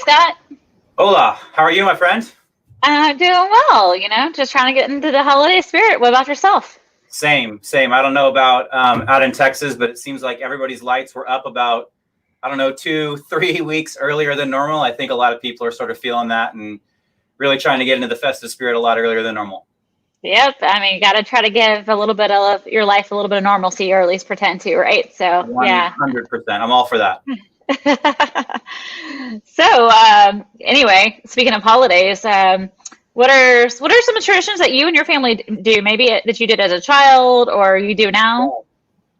like that? Hola, how are you, my friend? Doing well, just trying to get into the holiday spirit. What about yourself? Same. I don't know about out in Texas, but it seems like everybody's lights were up about, I don't know, 2, 3 weeks earlier than normal. I think a lot of people are sort of feeling that and really trying to get into the festive spirit a lot earlier than normal. Yep. I mean, you got to try to give a little bit of your life a little bit of normalcy, or at least pretend to, right? So, yeah. 100%. I'm all for that. So, anyway, speaking of holidays, what are some traditions that you and your family do? Maybe that you did as a child or you do now?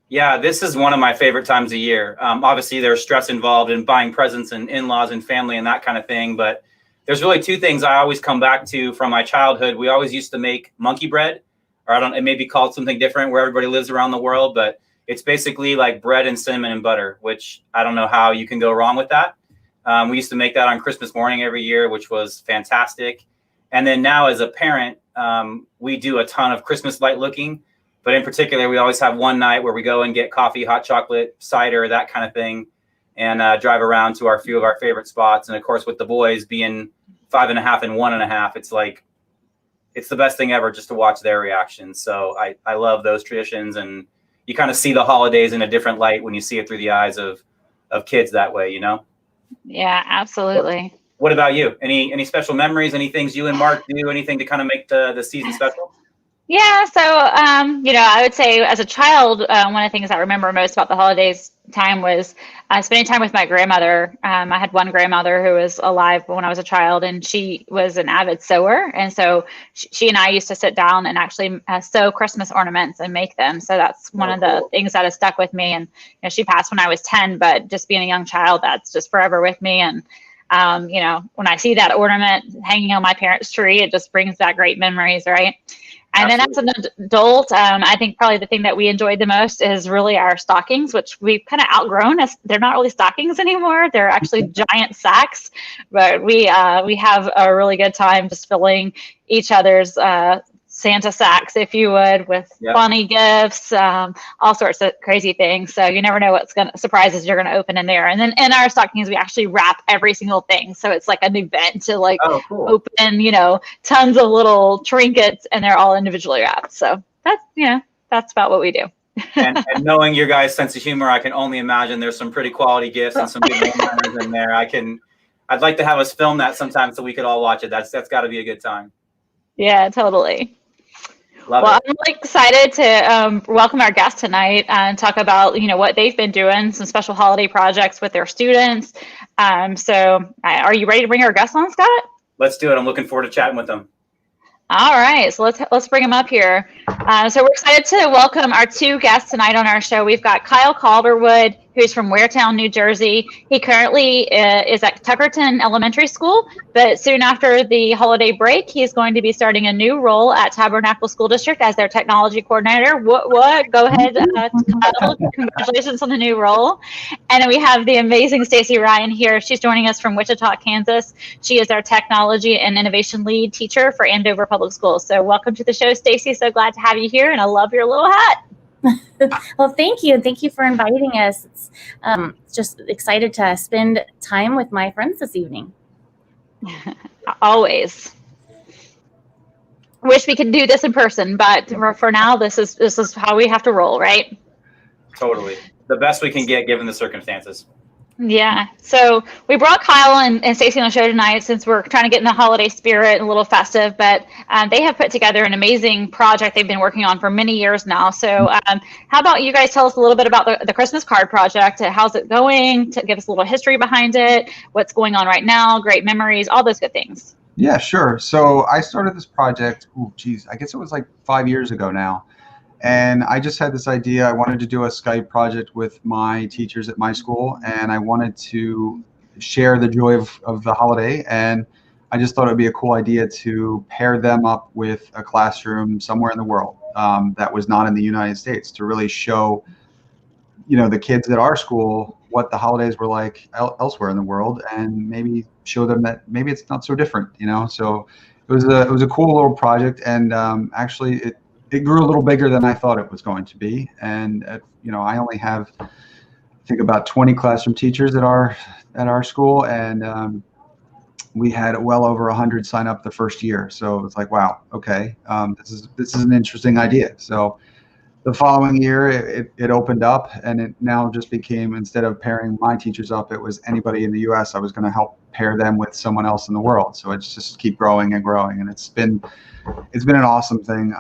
Yeah, this is one of my favorite times of year. Obviously, there's stress involved in buying presents and in-laws and family and that kind of thing. But there's really two things I always come back to from my childhood. We always used to make monkey bread, or it may be called something different where everybody lives around the world. But it's basically like bread and cinnamon and butter, which I don't know how you can go wrong with that. We used to make that on Christmas morning every year, which was fantastic. And then now as a parent, we do a ton of Christmas light looking. But in particular, we always have one night where we go and get coffee, hot chocolate, cider, that kind of thing, and drive around to a few of our favorite spots. And of course, with the boys being 5.5 and 1.5, it's the best thing ever just to watch their reactions. So I love those traditions, and you kind of see the holidays in a different light when you see it through the eyes of kids that way, Yeah, absolutely. What about you? Any special memories? Any things you and Mark do? Anything to kind of make the season special? Yeah, so I would say as a child, one of the things I remember most about the holidays time was spending time with my grandmother. I had one grandmother who was alive when I was a child, and she was an avid sewer, and so she and I used to sit down and actually sew Christmas ornaments and make them. So that's one of the things that has stuck with me. And she passed when I was 10, but just being a young child, that's just forever with me. And when I see that ornament hanging on my parents' tree, it just brings back great memories, right? And then as an adult, I think probably the thing that we enjoyed the most is really our stockings, which we've kind of outgrown. As they're not really stockings anymore; they're actually giant sacks. But we have a really good time just filling each other's Santa sacks, if you would, with funny gifts, all sorts of crazy things. So you never know what's surprises you're gonna open in there. And then in our stockings, we actually wrap every single thing. So it's like an event to open, tons of little trinkets, and they're all individually wrapped. So that's about what we do. and knowing your guys' sense of humor, I can only imagine there's some pretty quality gifts and some good one-liners in there. I'd like to have us film that sometime so we could all watch it. That's got to be a good time. Yeah, totally. Love Well, it. I'm really excited to welcome our guest tonight and talk about, what they've been doing, some special holiday projects with their students. So are you ready to bring our guest on, Scott? Let's do it. I'm looking forward to chatting with them. All right, so let's bring them up here. So we're excited to welcome our two guests tonight on our show. We've got Kyle Calderwood, who's from Waretown, New Jersey. He currently is at Tuckerton Elementary School, but soon after the holiday break, he's going to be starting a new role at Tabernacle School District as their technology coordinator. What? Go ahead, Kyle. Congratulations on the new role. And then we have the amazing Stacy Ryan here. She's joining us from Wichita, Kansas. She is our technology and innovation lead teacher for Andover Public Schools. So welcome to the show, Stacy. So glad to have you here, and I love your little hat. Well, thank you. Thank you for inviting us. It's just excited to spend time with my friends this evening. Always. Wish we could do this in person, but for now, this is how we have to roll, right? Totally. The best we can get given the circumstances. Yeah. So we brought Kyle and Stacey on the show tonight since we're trying to get in the holiday spirit, a little festive, but they have put together an amazing project they've been working on for many years now. So how about you guys tell us a little bit about the Christmas card project? How's it going? To give us a little history behind it, what's going on right now, great memories, all those good things. Yeah, sure. So I started this project, I guess it was like 5 years ago now. And I just had this idea. I wanted to do a Skype project with my teachers at my school, and I wanted to share the joy of the holiday. And I just thought it would be a cool idea to pair them up with a classroom somewhere in the world that was not in the United States, to really show, the kids at our school what the holidays were like elsewhere in the world, and maybe show them that maybe it's not so different, So it was a cool little project, and actually it grew a little bigger than I thought it was going to be. And I only have, I think, about 20 classroom teachers at our school, and we had well over 100 sign up the first year. So it was like, wow, okay, this is an interesting idea. So the following year, it opened up, and it now just became, instead of pairing my teachers up, it was anybody in the US. I was going to help pair them with someone else in the world. So it's just keep growing and growing, and it's been an awesome thing.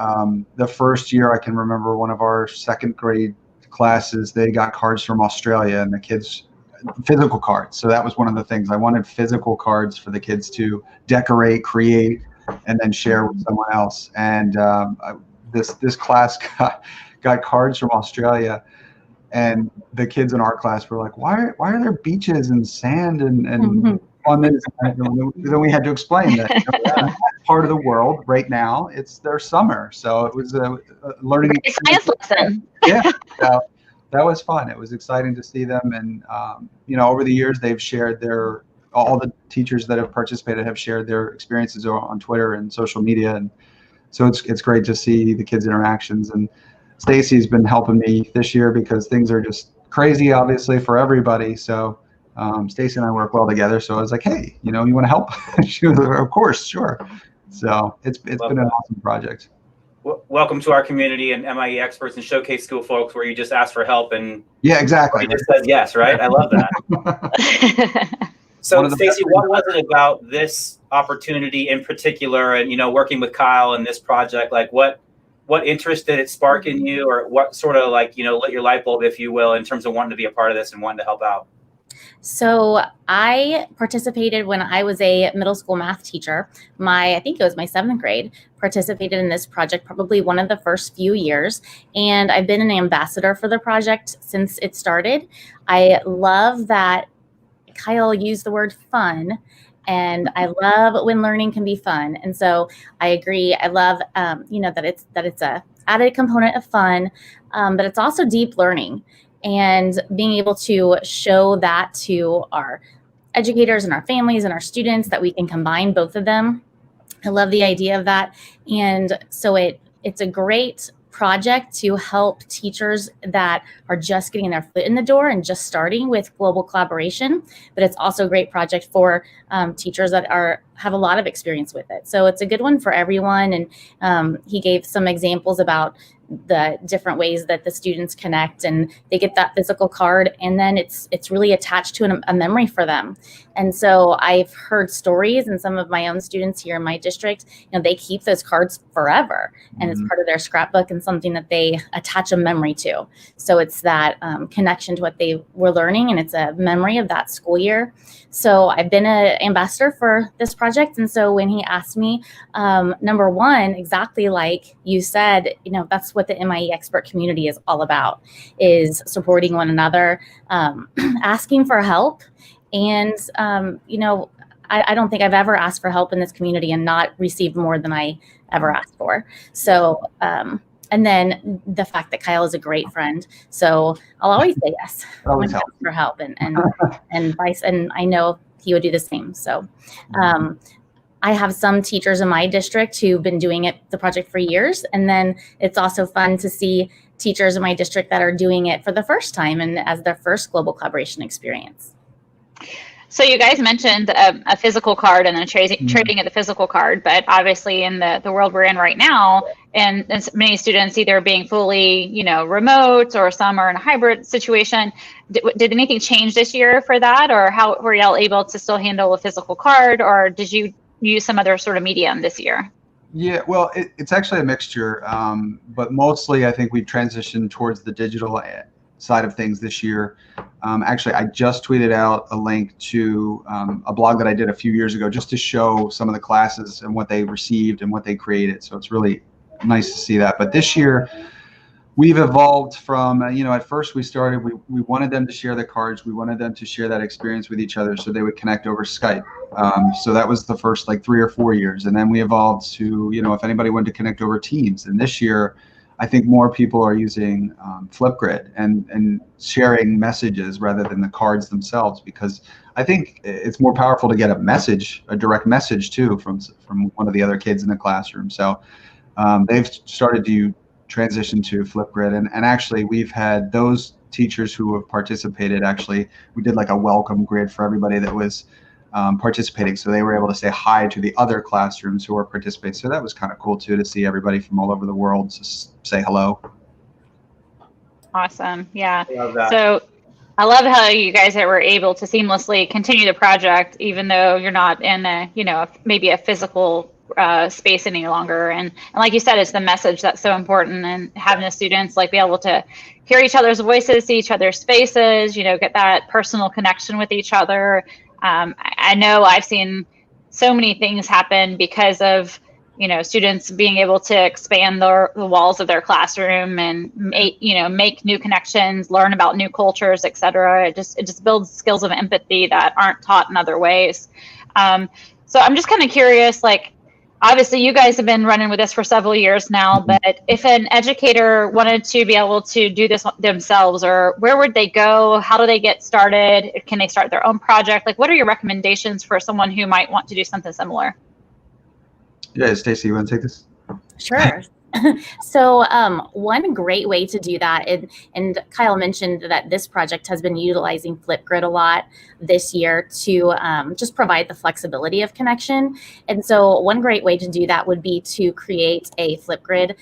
The first year, I can remember one of our second grade classes, they got cards from Australia, and the kids, physical cards. So that was one of the things. I wanted physical cards for the kids to decorate, create, and then share with someone else. And this class got cards from Australia, and the kids in our class were like, why are there beaches and sand and on this? And then we had to explain that, that part of the world right now, it's their summer. So it was a learning science lesson. Yeah, so that was fun. It was exciting to see them. And over the years, they've shared all the teachers that have participated have shared their experiences on Twitter and social media. And so it's great to see the kids' interactions. And Stacy's been helping me this year because things are just crazy, obviously, for everybody. So Stacy and I work well together. So I was like, hey, you want to help? She was like, of course, sure. So it's been an awesome project. Welcome to our community and MIE experts and showcase school folks, where you just ask for help and yeah, exactly. He just says yes, right? I love that. So Stacy, what was it about this opportunity in particular, and working with Kyle in this project, like what interest did it spark in you, or what sort of lit your light bulb, if you will, in terms of wanting to be a part of this and wanting to help out? So I participated when I was a middle school math teacher. I think it was my 7th grade, participated in this project, probably one of the first few years. And I've been an ambassador for the project since it started. I love that Kyle used the word fun, and I love when learning can be fun. And so I agree. I love, that it's a added component of fun, but it's also deep learning. And being able to show that to our educators and our families and our students, that we can combine both of them. I love the idea of that. And so it's a great project to help teachers that are just getting their foot in the door and just starting with global collaboration. But it's also a great project for teachers that have a lot of experience with it. So it's a good one for everyone. And he gave some examples about the different ways that the students connect, and they get that physical card, and then it's really attached to a memory for them. And so I've heard stories, and some of my own students here in my district, they keep those cards forever, and it's part of their scrapbook and something that they attach a memory to. So it's that connection to what they were learning, and it's a memory of that school year. So I've been an ambassador for this project. And so when he asked me, number one, exactly like you said, that's what the MIE expert community is all about, is supporting one another, asking for help. And, I don't think I've ever asked for help in this community and not received more than I ever asked for. So, and then the fact that Kyle is a great friend. So I'll always say yes when I ask for help, and vice, and I know he would do the same. So, I have some teachers in my district who've been doing the project for years. And then it's also fun to see teachers in my district that are doing it for the first time and as their first global collaboration experience. So you guys mentioned a physical card and then trading of the physical card, but obviously in the world we're in right now, and many students either being fully, remote, or some are in a hybrid situation, did anything change this year for that, or how were y'all able to still handle a physical card, or did you use some other sort of medium this year? Yeah, well, it's actually a mixture, but mostly I think we've transitioned towards the digital side of things this year. Actually, I just tweeted out a link to a blog that I did a few years ago, just to show some of the classes and what they received and what they created. So it's really nice to see that. But this year, we've evolved from, at first we started, we wanted them to share the cards. We wanted them to share that experience with each other so they would connect over Skype. So that was the first 3 or 4 years. And then we evolved to, if anybody wanted to connect over Teams. And this year, I think more people are using Flipgrid and sharing messages rather than the cards themselves, because I think it's more powerful to get a direct message too from one of the other kids in the classroom. So they've started to transition to Flipgrid, and actually we've had those teachers who have participated. Actually, we did a welcome grid for everybody that was participating. So they were able to say hi to the other classrooms who were participating. So that was kind of cool too, to see everybody from all over the world just say hello. Awesome. Yeah. Love that. So I love how you guys were able to seamlessly continue the project, even though you're not in a, maybe a physical space any longer. And like you said, it's the message that's so important, and having the students like be able to hear each other's voices, see each other's faces, get that personal connection with each other. I know I've seen so many things happen because of students being able to expand the walls of their classroom and make new connections, learn about new cultures, etc. It just builds skills of empathy that aren't taught in other ways. So I'm just kind of curious, like, obviously you guys have been running with this for several years now, but if an educator wanted to be able to do this themselves, or where would they go? How do they get started? Can they start their own project? Like, what are your recommendations for someone who might want to do something similar? Yeah, Stacy, you want to take this? Sure. So one great way to do that, and Kyle mentioned that this project has been utilizing Flipgrid a lot this year to just provide the flexibility of connection. And so one great way to do that would be to create a Flipgrid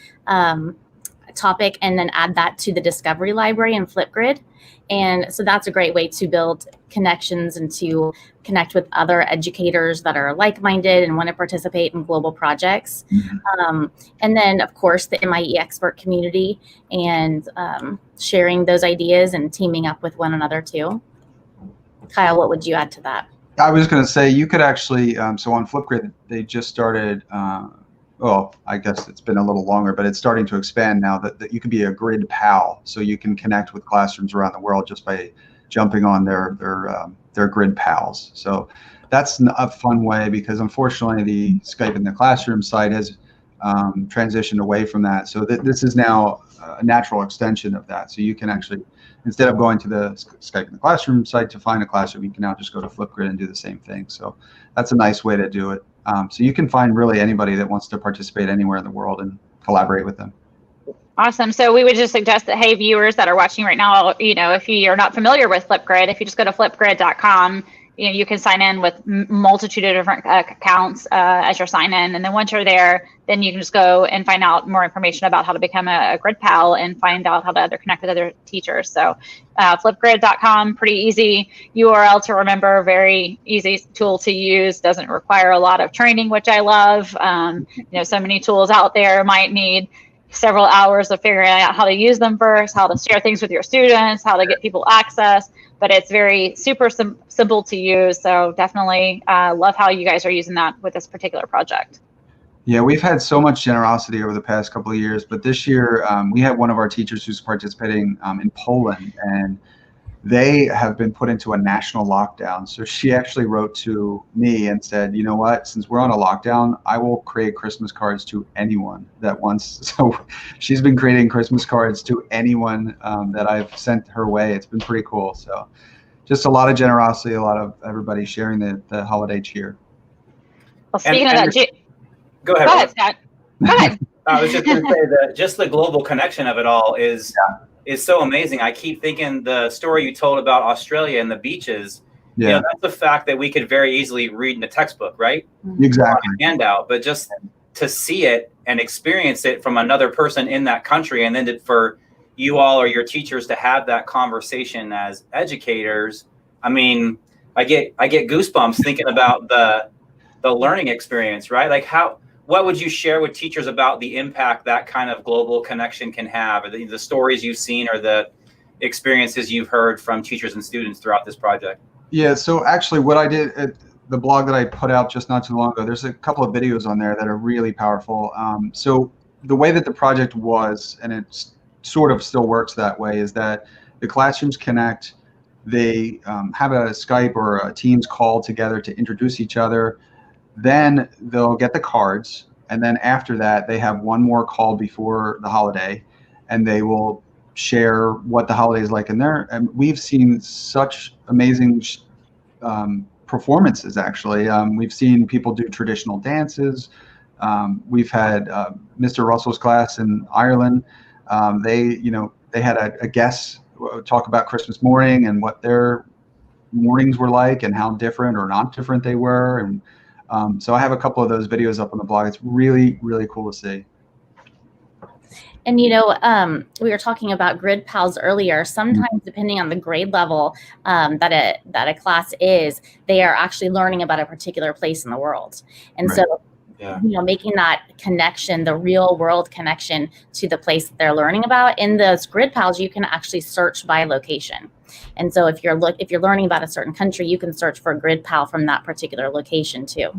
topic and then add that to the Discovery Library in Flipgrid. And so that's a great way to build connections and to connect with other educators that are like-minded and want to participate in global projects. And then, of course, the MIE expert community and sharing those ideas and teaming up with one another too. Kyle, what would you add to that? I was going to say, you could actually, so on Flipgrid, they just started, well, I guess it's been a little longer, but it's starting to expand now that you can be a grid pal. So you can connect with classrooms around the world just by jumping on their grid pals. So that's a fun way, because unfortunately the Skype in the Classroom site has transitioned away from that. So this is now a natural extension of that. So you can actually, instead of going to the Skype in the Classroom site to find a classroom, you can now just go to Flipgrid and do the same thing. So that's a nice way to do it. So you can find really anybody that wants to participate anywhere in the world and collaborate with them. Awesome. So we would just suggest that, hey, viewers that are watching right now, if you're not familiar with Flipgrid, if you just go to flipgrid.com, you can sign in with multitude of different accounts as your sign in. And then once you're there, then you can just go and find out more information about how to become a grid pal and find out how to connect with other teachers. So flipgrid.com, pretty easy URL to remember, very easy tool to use, doesn't require a lot of training, which I love. So many tools out there might need several hours of figuring out how to use them first, how to share things with your students, how to get people access, but it's very super simple to use. So definitely love how you guys are using that with this particular project. Yeah, we've had so much generosity over the past couple of years, but this year we had one of our teachers who's participating in Poland, and they have been put into a national lockdown. So she actually wrote to me and said, you know what, since we're on a lockdown, I will create Christmas cards to anyone that wants. So she's been creating Christmas cards to anyone that I've sent her way. It's been pretty cool. So just a lot of generosity, a lot of everybody sharing the holiday cheer. Well, speaking of that, go ahead. Go ahead, Scott. Go ahead. I was just going to say that just the global connection of it all is so amazing. I keep thinking the story you told about Australia and the beaches. Yeah, that's the fact that we could very easily read in a textbook, right? Exactly. On a handout, but just to see it and experience it from another person in that country, and then for you all or your teachers to have that conversation as educators. I mean, I get goosebumps thinking about the learning experience, right? Like what would you share with teachers about the impact that kind of global connection can have, or the stories you've seen or the experiences you've heard from teachers and students throughout this project? Yeah, so actually what I did at the blog that I put out just not too long ago, there's a couple of videos on there that are really powerful. So the way that the project was, and it sort of still works that way, is that the classrooms connect. They have a Skype or a Teams call together to introduce each other. Then they'll get the cards, and then after that they have one more call before the holiday, and they will share what the holiday is like in there. And we've seen such amazing performances, actually. We've seen people do traditional dances. We've had Mr. Russell's class in Ireland. They had a guest talk about Christmas morning and what their mornings were like and how different or not different they were. And so I have a couple of those videos up on the blog. It's really, really cool to see. And, we were talking about grid pals earlier. Sometimes, depending on the grade level that a class is, they are actually learning about a particular place in the world. And Right. so, making that connection, the real world connection to the place that they're learning about. In those grid pals, you can actually search by location. And so if you're learning about a certain country, you can search for a grid pal from that particular location too.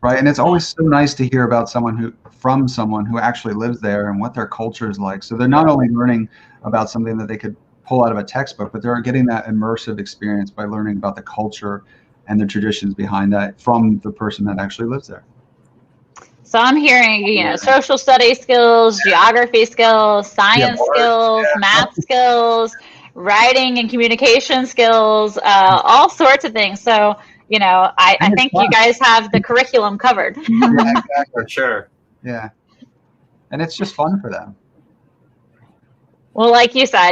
Right. And it's always so nice to hear about someone who actually lives there and what their culture is like. So they're not only learning about something that they could pull out of a textbook, but they're getting that immersive experience by learning about the culture and the traditions behind that from the person that actually lives there. So I'm hearing, social studies skills, geography skills, science skills, math skills, writing and communication skills, all sorts of things. So, I think you guys have the curriculum covered. Yeah, exactly. For sure. Yeah. And it's just fun for them. Well, like you said,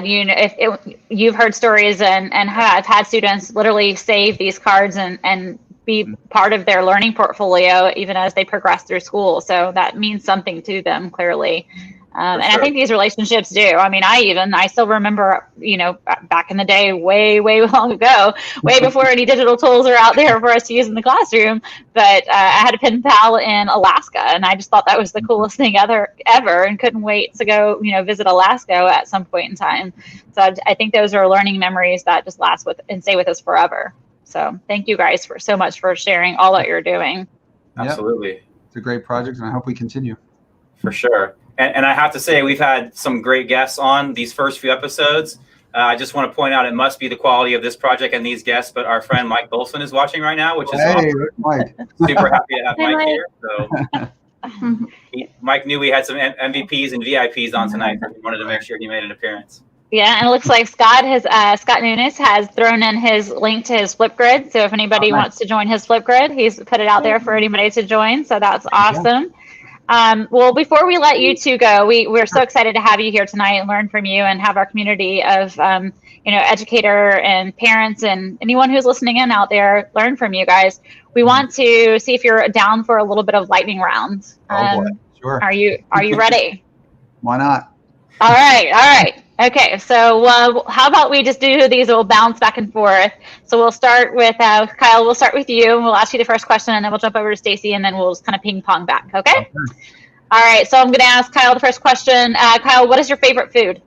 you've heard stories and have had students literally save these cards and be part of their learning portfolio even as they progress through school. So that means something to them, clearly. And I think these relationships do. I mean, I still remember, back in the day, way, way long ago, way before any digital tools are out there for us to use in the classroom. But I had a pen pal in Alaska, and I just thought that was the coolest thing ever, and couldn't wait to go, visit Alaska at some point in time. So I think those are learning memories that just last with and stay with us forever. So thank you guys so much for sharing all that you're doing. Absolutely. Yep. It's a great project, and I hope we continue. For sure. And I have to say, we've had some great guests on these first few episodes. I just want to point out, it must be the quality of this project and these guests, but our friend Mike Bolson is watching right now, which is awesome. Mike. Super happy to have Mike here. So Mike knew we had some MVPs and VIPs on tonight, so he wanted to make sure he made an appearance. Yeah, and it looks like Scott Nunes has thrown in his link to his Flipgrid. So if anybody wants to join his Flipgrid, he's put it out there for anybody to join. So that's awesome. Well, before we let you two go, we're so excited to have you here tonight and learn from you and have our community of, educator and parents and anyone who's listening in out there learn from you guys. We want to see if you're down for a little bit of lightning round. Oh boy. Sure. Are you ready? Why not? All right. Okay, so how about we just do these little bounce back and forth. So we'll start with Kyle. We'll start with you, and we'll ask you the first question, and then we'll jump over to Stacy, and then we'll just kind of ping pong back. Okay? All right. So I'm going to ask Kyle the first question. Kyle, what is your favorite food?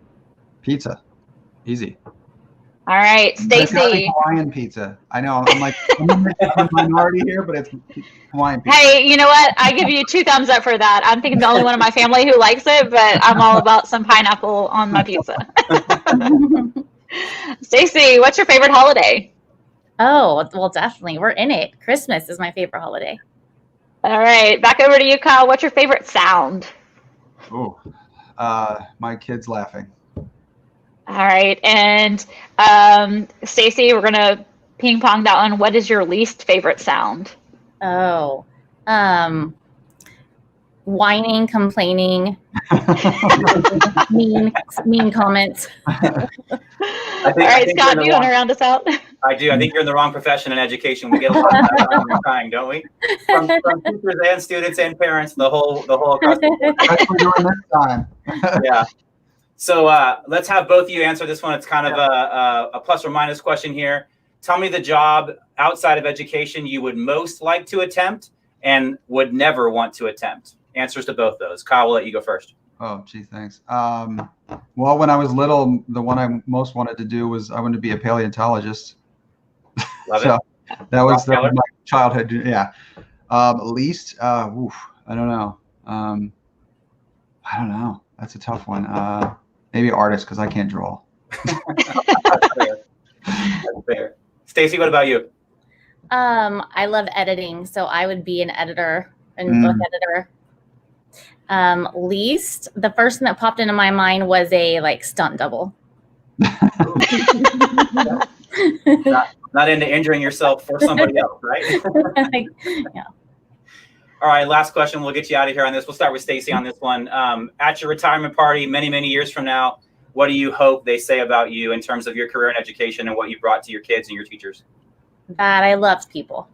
Pizza. Easy. All right, Stacy. Hawaiian pizza. I know. I'm in the minority here, but it's Hawaiian pizza. Hey, you know what? I give you 2 thumbs up for that. I'm thinking the only one in my family who likes it, but I'm all about some pineapple on my pizza. Stacy, what's your favorite holiday? Oh, well, definitely. We're in it. Christmas is my favorite holiday. All right, back over to you, Kyle. What's your favorite sound? Oh, my kids laughing. All right, and Stacy, we're gonna ping pong that one. What is your least favorite sound? Oh, whining, complaining, mean comments. All right, Scott, do you want to round us out? I do. I think you're in the wrong profession in education. We get a lot of that when we're trying, don't we? From teachers and students and parents, the whole across the board. That's what we're doing this time. Yeah. So let's have both of you answer this one. It's kind of a plus or minus question here. Tell me the job outside of education you would most like to attempt and would never want to attempt. Answers to both those. Kyle, we'll let you go first. Oh, gee, thanks. Well, when I was little, the one I most wanted to do was I wanted to be a paleontologist. Love So it. that was my childhood. Yeah. Least, I don't know. I don't know. That's a tough one. Maybe artist, because I can't draw. That's fair. Stacy, what about you? I love editing, so I would be an editor, book editor. Least, the first thing that popped into my mind was a stunt double. Not into injuring yourself for somebody else, right? Yeah. All right, last question. We'll get you out of here on this. We'll start with Stacy on this one. At your retirement party, many, many years from now, what do you hope they say about you in terms of your career in education and what you brought to your kids and your teachers? That I loved people.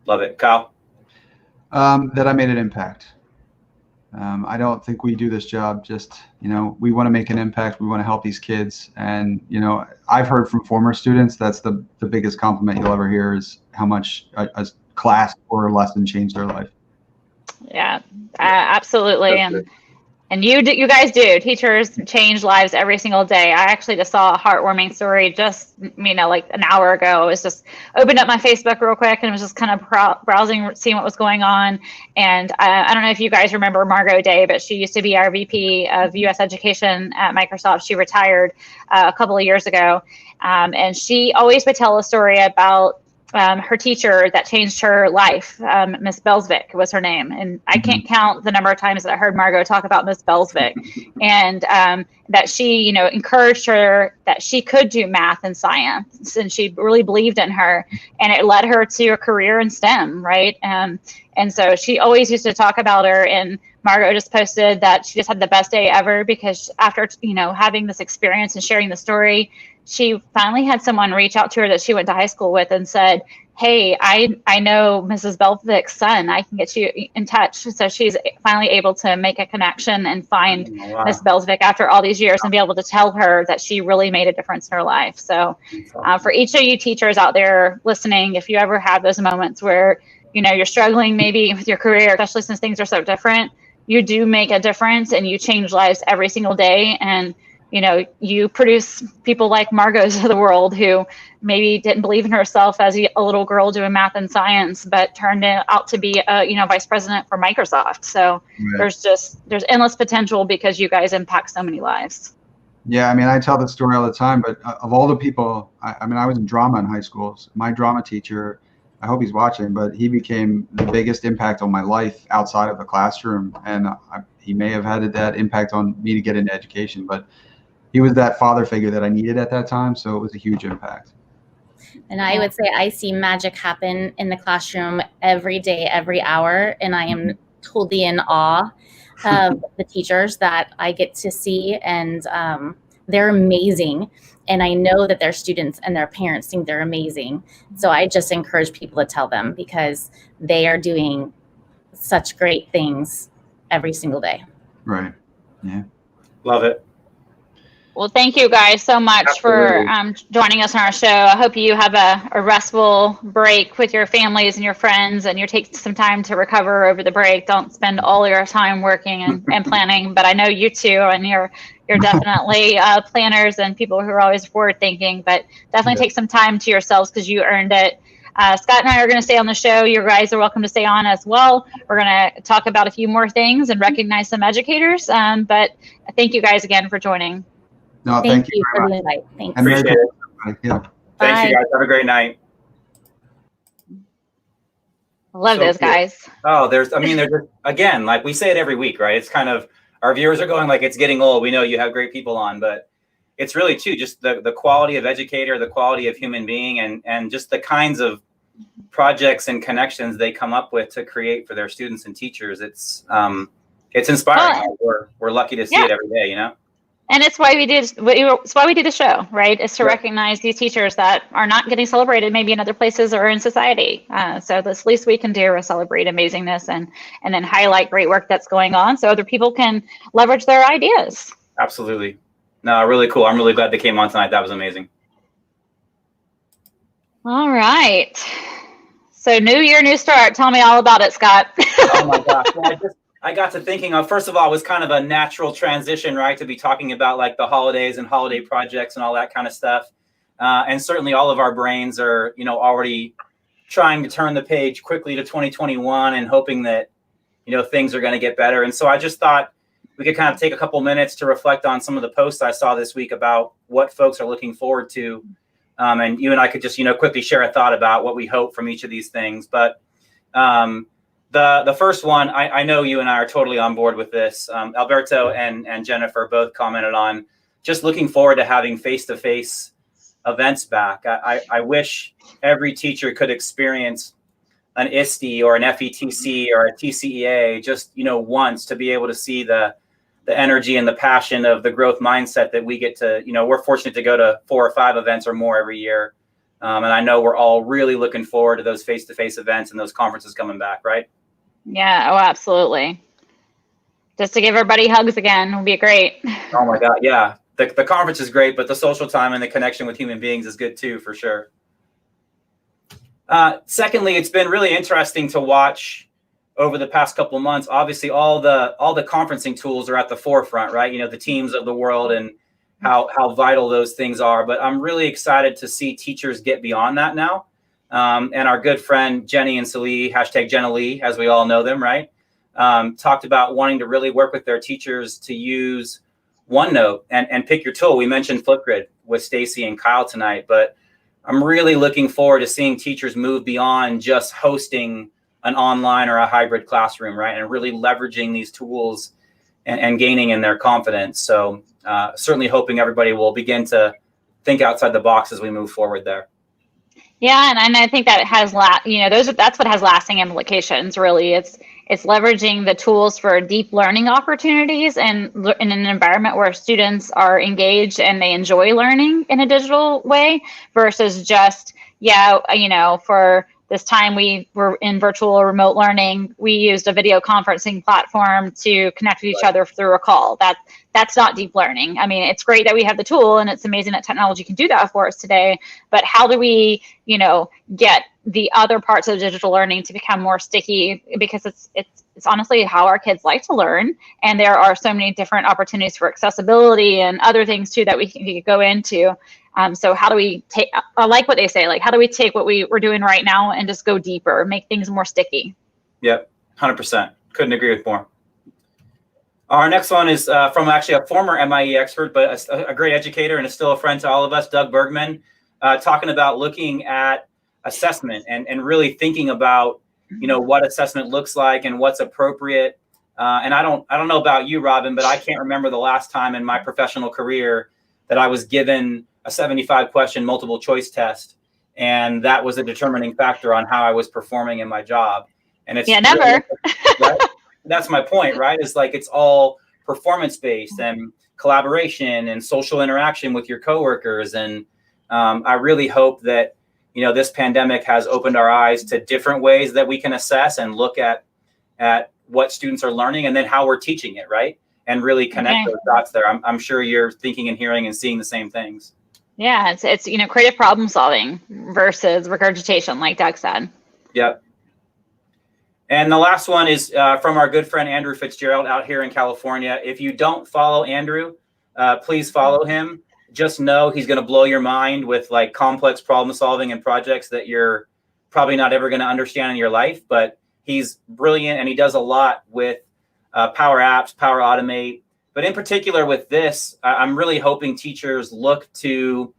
Love it. Kyle? That I made an impact. I don't think we do this job just, we want to make an impact. We want to help these kids. And, I've heard from former students, that's the biggest compliment you'll ever hear, is how much a class or a lesson changed their life. Yeah, absolutely. And you guys do. Teachers change lives every single day. I actually just saw a heartwarming story just, like an hour ago. I was just opened up my Facebook real quick and was just kind of browsing, seeing what was going on. And I don't know if you guys remember Margot Day, but she used to be our VP of US Education at Microsoft. She retired a couple of years ago. And she always would tell a story about her teacher that changed her life. Miss Belsvik was her name. And I can't count the number of times that I heard Margot talk about Miss Belsvik and that she, encouraged her that she could do math and science. And she really believed in her, and it led her to a career in STEM, right? And so she always used to talk about her. And Margot just posted that she just had the best day ever because after, having this experience and sharing the story, she finally had someone reach out to her that she went to high school with and said, hey, I know Mrs. Belvik's son. I can get you in touch. So she's finally able to make a connection and find Miss Belvik after all these years and be able to tell her that she really made a difference in her life. So for each of you teachers out there listening, if you ever have those moments where, you're struggling maybe with your career, especially since things are so different, you do make a difference and you change lives every single day. And you produce people like Margot's of the world who maybe didn't believe in herself as a little girl doing math and science, but turned out to be a vice president for Microsoft. So there's endless potential because you guys impact so many lives. Yeah, I tell this story all the time, but of all the people, I was in drama in high school. My drama teacher, I hope he's watching, but he became the biggest impact on my life outside of the classroom. And he may have had that impact on me to get into education, but he was that father figure that I needed at that time. So it was a huge impact. And I would say I see magic happen in the classroom every day, every hour. And I am totally in awe of the teachers that I get to see. And they're amazing. And I know that their students and their parents think they're amazing. So I just encourage people to tell them because they are doing such great things every single day. Right. Yeah. Love it. Well, thank you guys so much for joining us on our show. I hope you have a restful break with your families and your friends, and you take some time to recover over the break. Don't spend all your time working and planning. But I know you too, and you're definitely planners and people who are always forward thinking. But definitely take some time to yourselves because you earned it. Scott and I are going to stay on the show. You guys are welcome to stay on as well. We're going to talk about a few more things and recognize some educators. But thank you guys again for joining. No, thank you for the invite. Thanks. Appreciate it. Yeah. Thanks, you guys. Have a great night. Love those guys. Oh, they're just, again, like we say it every week, right? It's kind of, our viewers are going like, it's getting old. We know you have great people on, but it's really too, just the quality of educator, the quality of human being, and just the kinds of projects and connections they come up with to create for their students and teachers. It's inspiring. We're lucky to see it every day, And it's why we do the show, right? Is to recognize these teachers that are not getting celebrated maybe in other places or in society. So the least we can do is celebrate amazingness and then highlight great work that's going on so other people can leverage their ideas. Absolutely. No, really cool. I'm really glad they came on tonight. That was amazing. All right. So new year, new start. Tell me all about it, Scott. Oh my gosh. I got to thinking of, first of all, it was kind of a natural transition, right, to be talking about like the holidays and holiday projects and all that kind of stuff. And certainly all of our brains are, already trying to turn the page quickly to 2021 and hoping that, things are going to get better. And so I just thought we could kind of take a couple minutes to reflect on some of the posts I saw this week about what folks are looking forward to. And you and I could just, quickly share a thought about what we hope from each of these things. But the first one, I know you and I are totally on board with this. Alberto and Jennifer both commented on just looking forward to having face-to-face events back. I wish every teacher could experience an ISTE or an FETC or a TCEA just, once to be able to see the the energy and the passion of the growth mindset that we get to, we're fortunate to go to 4 or 5 events or more every year. And I know we're all really looking forward to those face-to-face events and those conferences coming back, right? Yeah, oh, absolutely. Just to give everybody hugs again would be great. Oh my God, yeah. The conference is great, but the social time and the connection with human beings is good too, for sure. Secondly, it's been really interesting to watch over the past couple of months. Obviously, all the conferencing tools are at the forefront, right? The Teams of the world and how vital those things are. But I'm really excited to see teachers get beyond that now. And our good friend Jenny and Salee, hashtag Jenna Lee, as we all know them, right? Talked about wanting to really work with their teachers to use OneNote and pick your tool. We mentioned Flipgrid with Stacy and Kyle tonight, but I'm really looking forward to seeing teachers move beyond just hosting an online or a hybrid classroom, right? And really leveraging these tools and gaining in their confidence. So certainly hoping everybody will begin to think outside the box as we move forward there. Yeah, and I think that has that's what has lasting implications. Really, it's leveraging the tools for deep learning opportunities and in an environment where students are engaged and they enjoy learning in a digital way versus just for this time we were in virtual or remote learning, we used a video conferencing platform to connect with each other through a call. That's not deep learning. I mean, it's great that we have the tool and it's amazing that technology can do that for us today, but how do we, get the other parts of digital learning to become more sticky? Because it's honestly how our kids like to learn. And there are so many different opportunities for accessibility and other things too that we can go into. So how do we take, I like what they say, like, how do we take what we're doing right now and just go deeper, make things more sticky? Yep, 100%. Couldn't agree with more. Our next one is from actually a former MIE expert, but a great educator and is still a friend to all of us, Doug Bergman, talking about looking at assessment and really thinking about, what assessment looks like and what's appropriate. And I don't know about you, Robin, but I can't remember the last time in my professional career that I was given a 75-question multiple choice test, and that was a determining factor on how I was performing in my job. And it's never. Really, right? That's my point, right? It's like it's all performance-based and collaboration and social interaction with your coworkers. And I really hope that this pandemic has opened our eyes to different ways that we can assess and look at what students are learning and then how we're teaching it, right? And really connect those dots there. I'm sure you're thinking and hearing and seeing the same things. Yeah, it's creative problem solving versus regurgitation, like Doug said. Yep. And the last one is from our good friend Andrew Fitzgerald out here in California. If you don't follow Andrew, please follow him. Just know he's going to blow your mind with like complex problem solving and projects that you're probably not ever going to understand in your life. But he's brilliant and he does a lot with Power Apps, Power Automate. But in particular with this, I'm really hoping teachers look to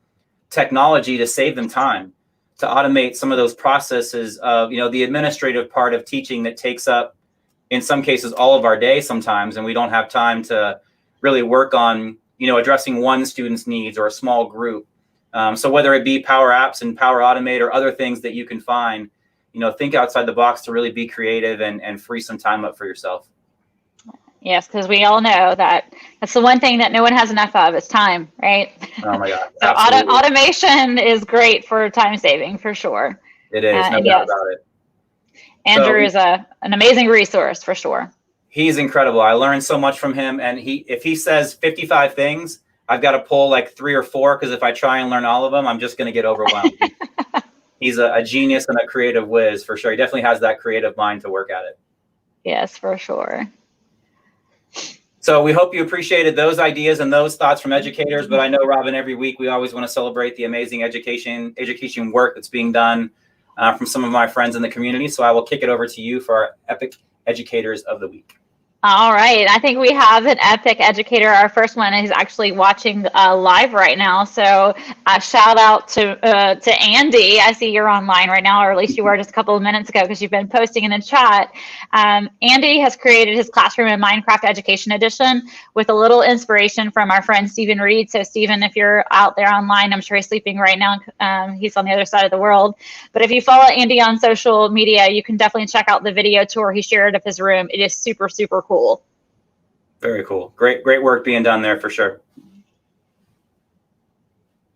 technology to save them time, to automate some of those processes of, the administrative part of teaching that takes up, in some cases, all of our day sometimes, and we don't have time to really work on, addressing one student's needs or a small group. So whether it be Power Apps and Power Automate or other things that you can find, think outside the box to really be creative and free some time up for yourself. Yes, because we all know that's the one thing that no one has enough of is time, right? Oh my God. So automation is great for time saving for sure. It is, no doubt about it. Andrew is an amazing resource for sure. He's incredible. I learned so much from him. And if he says 55 things, I've got to pull like 3 or 4 because if I try and learn all of them, I'm just going to get overwhelmed. He's a genius and a creative whiz for sure. He definitely has that creative mind to work at it. Yes, for sure. So we hope you appreciated those ideas and those thoughts from educators. But I know, Robin, every week we always want to celebrate the amazing education work that's being done from some of my friends in the community. So I will kick it over to you for our Epic Educators of the Week. All right. I think we have an epic educator. Our first one is actually watching live right now. So shout out to Andy. I see you're online right now, or at least you were just a couple of minutes ago because you've been posting in the chat. Andy has created his Classroom in Minecraft Education Edition with a little inspiration from our friend Stephen Reed. So Stephen, if you're out there online, I'm sure he's sleeping right now. He's on the other side of the world. But if you follow Andy on social media, you can definitely check out the video tour he shared of his room. It is super, super cool. Very cool. Great work being done there for sure.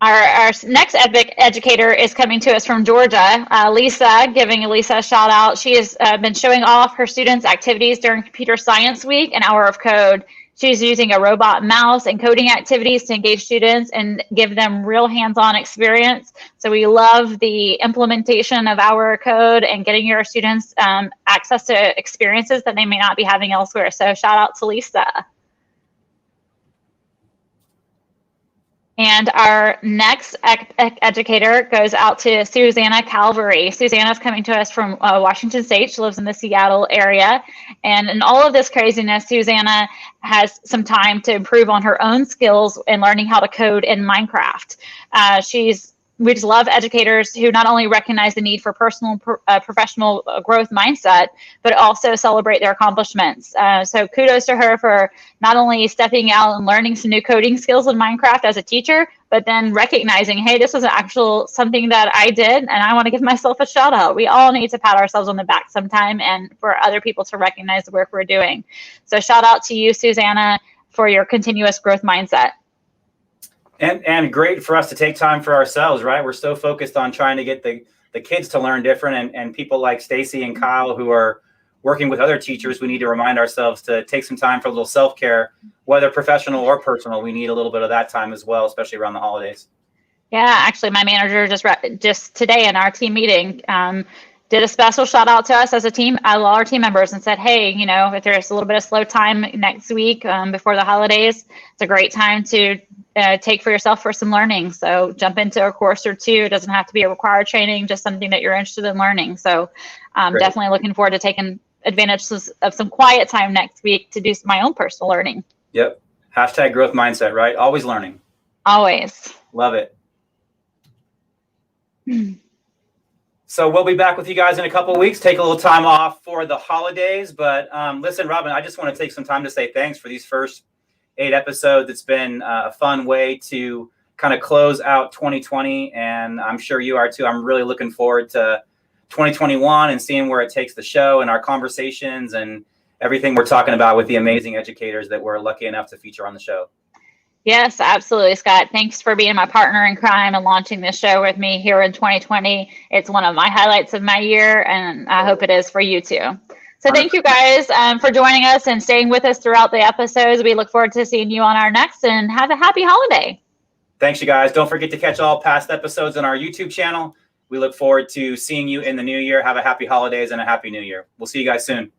Our next epic educator is coming to us from Georgia, Lisa, giving Lisa a shout out. She has been showing off her students' activities during Computer Science Week and Hour of Code. She's using a robot mouse and coding activities to engage students and give them real hands-on experience. So we love the implementation of Hour of Code and getting your students access to experiences that they may not be having elsewhere. So shout out to Lisa. And our next educator goes out to Susanna Calvary. Susanna's coming to us from Washington State. She lives in the Seattle area. And in all of this craziness, Susanna has some time to improve on her own skills in learning how to code in Minecraft. We just love educators who not only recognize the need for personal professional growth mindset, but also celebrate their accomplishments. So kudos to her for not only stepping out and learning some new coding skills in Minecraft as a teacher, but then recognizing, hey, this was something that I did, and I want to give myself a shout out. We all need to pat ourselves on the back sometime and for other people to recognize the work we're doing. So shout out to you, Susanna, for your continuous growth mindset. And great for us to take time for ourselves, right? We're so focused on trying to get the kids to learn different, and people like Stacy and Kyle who are working with other teachers, we need to remind ourselves to take some time for a little self-care, whether professional or personal. We need a little bit of that time as well, especially around the holidays. Yeah, actually, my manager just today in our team meeting did a special shout out to us as a team, all our team members, and said, hey, if there's a little bit of slow time next week before the holidays, it's a great time to take for yourself for some learning. So jump into a course or two. It doesn't have to be a required training, just something that you're interested in learning. So definitely looking forward to taking advantage of some quiet time next week to do my own personal learning. Yep. Hashtag growth mindset, right? Always learning. Always. Love it. So we'll be back with you guys in a couple of weeks. Take a little time off for the holidays. But listen, Robin, I just want to take some time to say thanks for these first 8 episodes. It's been a fun way to kind of close out 2020. And I'm sure you are too. I'm really looking forward to 2021 and seeing where it takes the show and our conversations and everything we're talking about with the amazing educators that we're lucky enough to feature on the show. Yes, absolutely, Scott. Thanks for being my partner in crime and launching this show with me here in 2020. It's one of my highlights of my year, and I hope it is for you too. So thank you guys for joining us and staying with us throughout the episodes. We look forward to seeing you on our next, and have a happy holiday. Thanks, you guys. Don't forget to catch all past episodes on our YouTube channel. We look forward to seeing you in the new year. Have a happy holidays and a happy new year. We'll see you guys soon.